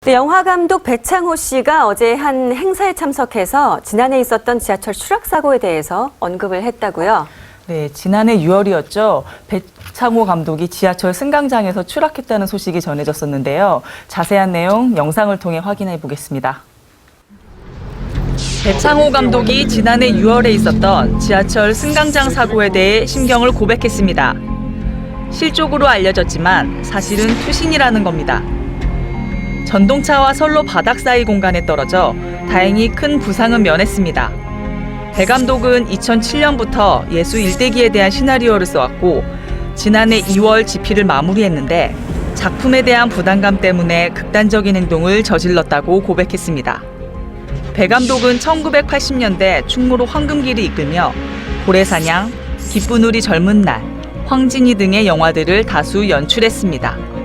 네, 영화감독 배창호 씨가 어제 한 행사에 참석해서 지난해 있었던 지하철 추락 사고에 대해서 언급을 했다고요. 네, 지난해 6월이었죠. 배창호 감독이 지하철 승강장에서 추락했다는 소식이 전해졌었는데요. 자세한 내용 영상을 통해 확인해 보겠습니다. 배창호 감독이 지난해 6월에 있었던 지하철 승강장 사고에 대해 심경을 고백했습니다. 실족으로 알려졌지만 사실은 투신이라는 겁니다. 전동차와 선로 바닥 사이 공간에 떨어져 다행히 큰 부상은 면했습니다. 배 감독은 2007년부터 예수 일대기에 대한 시나리오를 써왔고 지난해 2월 집필을 마무리했는데 작품에 대한 부담감 때문에 극단적인 행동을 저질렀다고 고백했습니다. 배 감독은 1980년대 충무로 황금길을 이끌며 고래사냥, 기쁜 우리 젊은 날, 황진이 등의 영화들을 다수 연출했습니다.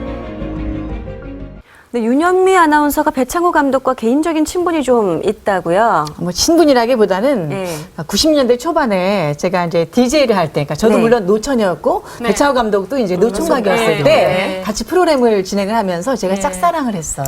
네, 윤현미 아나운서가 배창호 감독과 개인적인 친분이 좀 있다고요. 뭐 친분이라기보다는 네. 90년대 초반에 제가 이제 DJ를 할 때, 그러니까 저도 네. 물론 노처녀였고 배창호 감독도 이제 노총각이었을 때 네. 같이 프로그램을 진행을 하면서 제가 짝사랑을 했어요.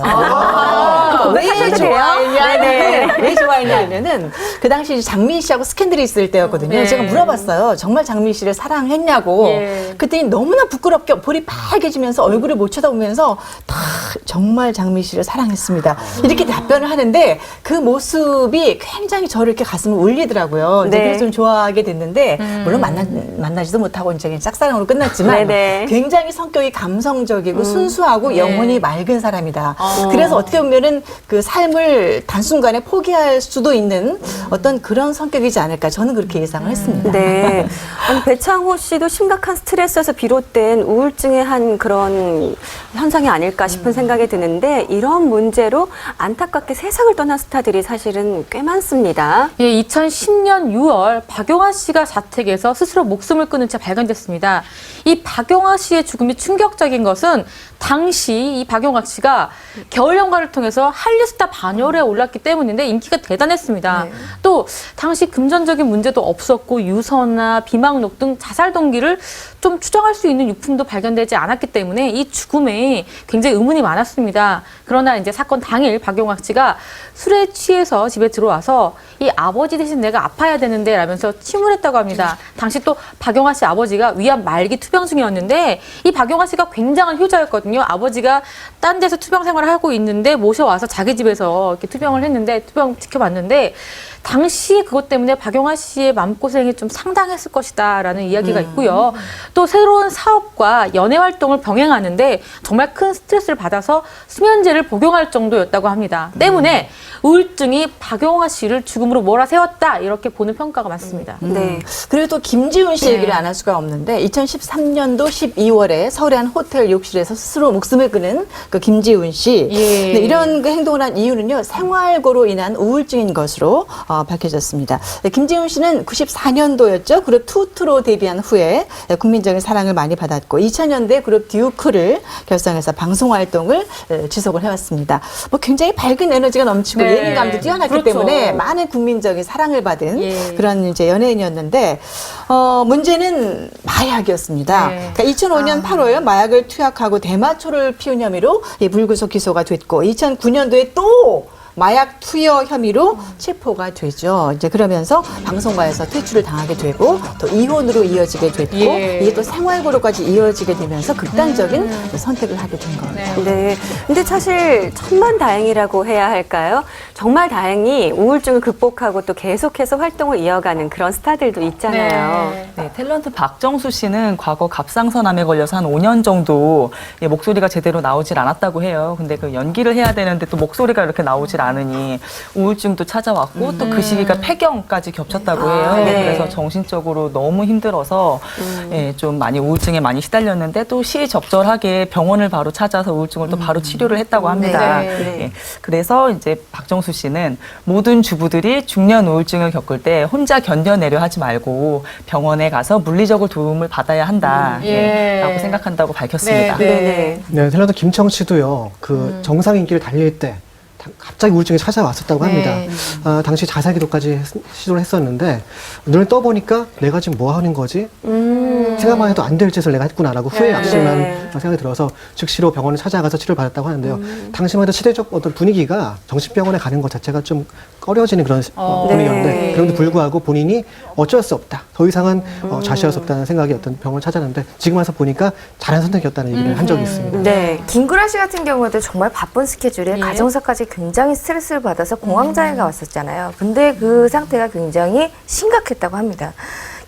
왜 하셔도 좋아했냐? 돼요? 왜 좋아했냐면은 그 당시 장미희 씨하고 스캔들이 있을 때였거든요. 네. 제가 물어봤어요. 정말 장미희 씨를 사랑했냐고. 예. 그랬더니 너무나 부끄럽게 볼이 빨개지면서 얼굴을 못 쳐다보면서 다 정말 장미희 씨를 사랑했습니다. 이렇게 답변을 하는데 그 모습이 굉장히 저를 이렇게 가슴을 울리더라고요. 이제 네. 그래서 좀 좋아하게 됐는데 물론 만나지도 못하고 이제 그냥 짝사랑으로 끝났지만 네네. 굉장히 성격이 감성적이고 순수하고 영혼이 맑은 사람이다. 어. 그래서 어떻게 보면은 그 삶을 단순간에 포기할 수도 있는 어떤 그런 성격이지 않을까 저는 그렇게 예상을 했습니다. 네. 아니, 배창호 씨도 심각한 스트레스에서 비롯된 우울증의 한 그런 현상이 아닐까 싶은 생각이 드는데 이런 문제로 안타깝게 세상을 떠난 스타들이 사실은 꽤 많습니다. 예, 2010년 6월 박용화 씨가 자택에서 스스로 목숨을 끊은 채 발견됐습니다. 이 박용화 씨의 죽음이 충격적인 것은 당시 이 박용화 씨가 겨울연가를 통해서 한류스타 반열에 올랐기 때문인데 인기가 대단했습니다. 또 당시 금전적인 문제도 없었고 유서나 비망록 등 자살 동기를 좀 추정할 수 있는 유품도 발견되지 않았기 때문에 이 죽음에 굉장히 의문이 많았습니다. 그러나 이제 사건 당일 박용학 씨가 술에 취해서 집에 들어와서 이 아버지 대신 내가 아파야 되는데 라면서 침울했다고 합니다. 당시 또 박용학 씨 아버지가 위암 말기 투병 중이었는데 이 박용학 씨가 굉장한 효자였거든요. 아버지가 딴 데서 투병 생활을 하고 있는데 모셔와서 자기 집에서 이렇게 투병을 했는데 투병 지켜봤는데 당시 그것 때문에 박용화 씨의 마음고생이 좀 상당했을 것이다라는 이야기가 있고요. 또 새로운 사업과 연애 활동을 병행하는데 정말 큰 스트레스를 받아서 수면제를 복용할 정도였다고 합니다. 때문에 우울증이 박용화 씨를 죽음으로 몰아세웠다 이렇게 보는 평가가 많습니다. 네. 그리고 또 김지훈 씨 얘기를 안 할 수가 없는데 2013년도 12월에 서울의 한 호텔 욕실에서 스스로 목숨을 끊은 그 김지훈 씨. 예. 네, 이런 그 행동을 한 이유는요. 생활고로 인한 우울증인 것으로 밝혀졌습니다. 네, 김지훈 씨는 94년도였죠. 그룹 투투로 데뷔한 후에 국민적인 사랑을 많이 받았고 2000년대 그룹 듀크를 결성해서 방송 활동을 지속을 해왔습니다. 뭐 굉장히 밝은 에너지가 넘치고 네. 예민감도 뛰어났기 그렇죠. 때문에 많은 국민적인 사랑을 받은 예. 그런 이제 연예인이었는데 문제는 마약이었습니다. 네. 그러니까 2005년 8월 마약을 투약하고 대마초를 피운 혐의로 불구속 기소가 됐고 2009년도에 또 마약 투여 혐의로 체포가 되죠. 이제 그러면서 방송가에서 퇴출을 당하게 되고 또 이혼으로 이어지게 됐고 예. 이게 또 생활고로까지 이어지게 되면서 극단적인 선택을 하게 된 겁니다. 네. 근데 사실 천만다행이라고 해야 할까요? 정말 다행히 우울증을 극복하고 또 계속해서 활동을 이어가는 그런 스타들도 있잖아요. 네, 탤런트 박정수 씨는 과거 갑상선암에 걸려서 한 5년 정도 목소리가 제대로 나오질 않았다고 해요. 근데 그 연기를 해야 되는데 또 목소리가 이렇게 나오질 않으니 우울증도 찾아왔고 또 그 시기가 폐경까지 겹쳤다고 해요. 네. 그래서 정신적으로 너무 힘들어서 좀 많이 우울증에 많이 시달렸는데 또 시의적절하게 병원을 바로 찾아서 우울증을 또 바로 치료를 했다고 합니다. 네. 예, 그래서 이제 박정수 씨는 모든 주부들이 중년 우울증을 겪을 때 혼자 견뎌내려 하지 말고 병원에 가서 물리적으로 도움을 받아야 한다. 예. 라고 생각한다고 밝혔습니다. 네, 네. 네, 탤런트 김청 씨도요. 그 정상 인기를 달릴 때 갑자기 우울증이 찾아왔었다고 합니다. 네. 당시 자살 기도까지 시도를 했었는데 눈을 떠보니까 내가 지금 뭐 하는 거지? 생각만 해도 안 될 짓을 내가 했구나라고 후회 악심한 네. 생각이 들어서 즉시로 병원을 찾아가서 치료를 받았다고 하는데요. 당시만 해도 시대적 어떤 분위기가 정신병원에 가는 것 자체가 좀 꺼려지는 그런 분위기였는데 네. 그럼에도 불구하고 본인이 어쩔 수 없다. 더 이상은 좌시할 수 없다는 생각이 어떤 병원을 찾았는데 지금 와서 보니까 잘한 선택이었다는 얘기를 한 적이 있습니다. 네. 김구라 씨 같은 경우도 정말 바쁜 스케줄에 예. 가정사까지 굉장히 스트레스를 받아서 공황장애가 왔었잖아요. 근데 그 상태가 굉장히 심각했다고 합니다.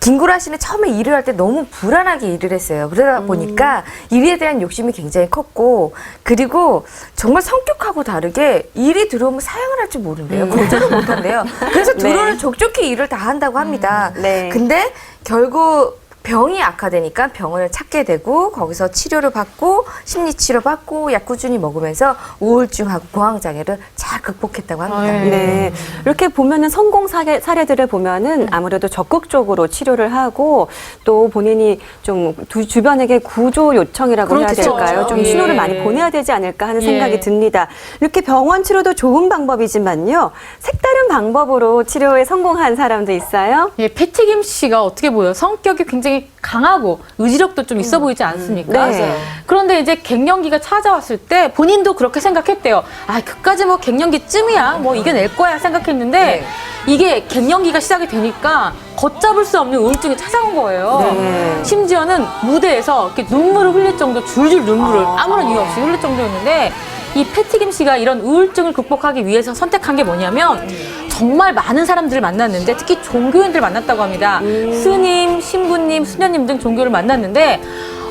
김구라 씨는 처음에 일을 할 때 너무 불안하게 일을 했어요. 그러다 보니까 일에 대한 욕심이 굉장히 컸고, 그리고 정말 성격하고 다르게 일이 들어오면 사양을 할 줄 모른대요. 거절을 못한대요. 그래서 드론을 족족히 일을 다 한다고 합니다. 네. 근데 결국 병이 악화되니까 병원을 찾게 되고 거기서 치료를 받고 심리치료 받고 약 꾸준히 먹으면서 우울증하고 공황장애를 잘 극복했다고 합니다. 네. 이렇게 보면은 성공 사례들을 보면은 아무래도 적극적으로 치료를 하고 또 본인이 좀 주변에게 구조 요청이라고 해야 그렇죠. 될까요? 좀 예. 신호를 많이 보내야 되지 않을까 하는 예. 생각이 듭니다. 이렇게 병원 치료도 좋은 방법이지만요. 색다른 방법으로 치료에 성공한 사람도 있어요? 예, 패티김 씨가 어떻게 보여요? 성격이 굉장히 강하고 의지력도 좀 있어 보이지 않습니까? 네. 그런데 이제 갱년기가 찾아왔을 때 본인도 그렇게 생각했대요. 아, 그까지 뭐 갱년기쯤이야. 뭐 이겨낼 거야 생각했는데 이게 갱년기가 시작이 되니까 걷잡을 수 없는 우울증이 찾아온 거예요. 네. 심지어는 무대에서 이렇게 눈물을 흘릴 정도 줄줄 눈물을 아무런 이유 없이 흘릴 정도였는데 이 패티김 씨가 이런 우울증을 극복하기 위해서 선택한 게 뭐냐면 정말 많은 사람들을 만났는데 특히 종교인들을 만났다고 합니다. 스님, 신부님, 수녀님 등 종교를 만났는데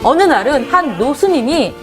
어느 날은 한 노스님이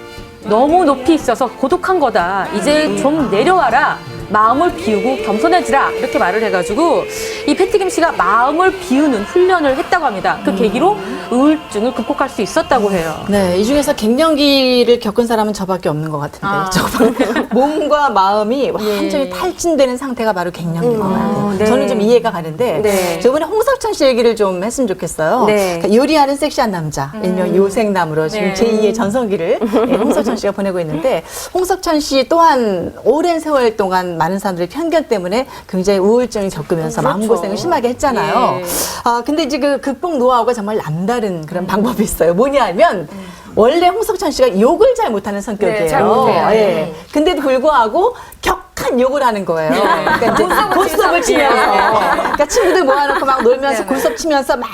너무 높이 있어서 고독한 거다. 이제 좀 내려와라. 마음을 비우고 겸손해지라. 이렇게 말을 해가지고 이 패티김 씨가 마음을 비우는 훈련을 했다고 합니다. 그 계기로 우울증을 극복할 수 있었다고 해요. 네, 이 중에서 갱년기를 겪은 사람은 저밖에 없는 것 같은데 정말 몸과 마음이 완전히 탈진되는 상태가 바로 갱년기인 것 같아요. 네. 저는 좀 이해가 가는데 네. 저번에 홍석천 씨 얘기를 좀 했으면 좋겠어요. 네. 그러니까 요리하는 섹시한 남자, 일명 요생남으로 지금 네. 제2의 전성기를 홍석천 씨가 보내고 있는데 홍석천 씨 또한 오랜 세월 동안 많은 사람들의 편견 때문에 굉장히 우울증을 겪으면서 마음고생을 심하게 했잖아요. 예. 근데 이제 그 극복 노하우가 정말 남다른 그런 방법이 있어요. 뭐냐면 원래 홍석천 씨가 욕을 잘 못하는 성격이에요. 네, 잘 못해요. 예. 근데도 불구하고 격한 욕을 하는 거예요. 그러니까 이제 고스톱을 치면서, 그러니까 친구들 모아놓고 막 놀면서 고스톱 치면서 막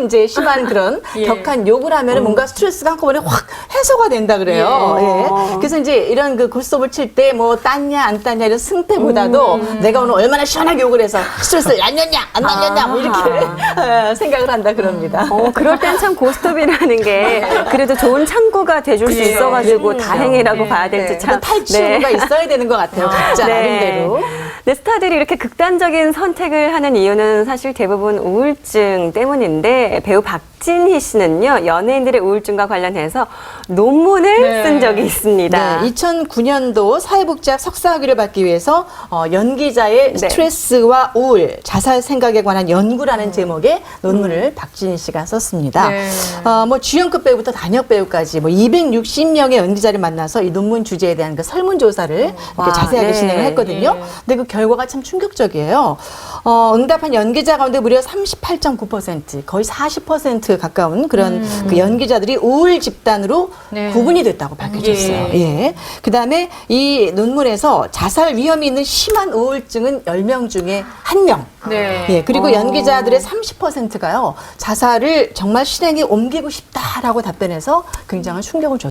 이제 심한 그런 격한 욕을 하면은 뭔가 스트레스가 한꺼번에 확 해소가 된다 그래요. 예. 그래서 이제 이런 그 고스톱을 칠 때 뭐 땄냐 안 땄냐 이런 승패보다도 내가 오늘 얼마나 시원하게 욕을 해서 스트레스를 날렸냐 안 날렸냐 뭐 이렇게 생각을 한다 그럽니다. 그럴 땐 참 고스톱이라는 게 그래도 좋은 창구가 돼줄 수 있어가지고 다행이라고 봐야 될지 참. 탈출구가 있어야 되는 것 같아요. 각자 나름대로. 네, 스타들이 이렇게 극단적인 선택을 하는 이유는 사실 대부분 우울증 때문인데 배우 박진희 씨는요 연예인들의 우울증과 관련해서 논문을 쓴 적이 있습니다. 네, 2009년도 사회복지학 석사학위를 받기 위해서 연기자의 스트레스와 우울, 자살 생각에 관한 연구라는 제목의 논문을 박진희 씨가 썼습니다. 네. 뭐 주연급 배우부터 단역 배우까지 뭐 260명의 연기자를 만나서 이 논문 주제에 대한 그 설문조사를 이렇게 자세하게 진행을 했거든요. 근데 그 결과가 참 충격적이에요. 응답한 연기자 가운데 무려 38.9%, 거의 40% 가까운 그런 그 연기자들이 우울 집단으로 구분이 됐다고 밝혀졌어요. 예. 그다음에 이 논문에서 자살 위험이 있는 심한 우울증은 10명 중에 1명. 네. 예. 그리고 연기자들의 30%가요. 자살을 정말 실행에 옮기고 싶다라고 답변해서 굉장한 충격을 줬어요.